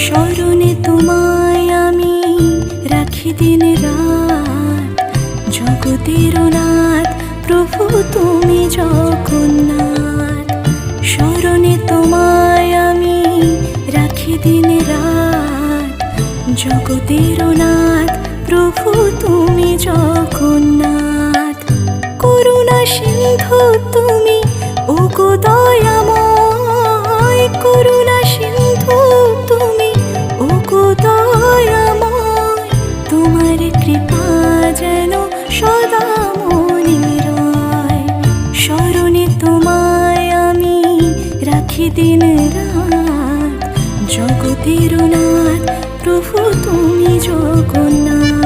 স্মরণে তোমায় আমি রাখি দিন রাত, জগতের নাথ প্রভু তুমি জগন্নাথ। স্মরণে তোমায় আমি রাখি দিন রাত, জগতের নাথ প্রভু তুমি জগন্নাথ। করুণা সিন্ধু তুমি ওগো দয়াময়, করুণা সিন্ধু তুমি ওগো দয়াময়। তোমার কৃপা যেন সদা মনে রয়। স্মরণে তোমায় আমি রাখি দিন রাত, জগতের নাথ প্রভু তুমি জগন্নাথ।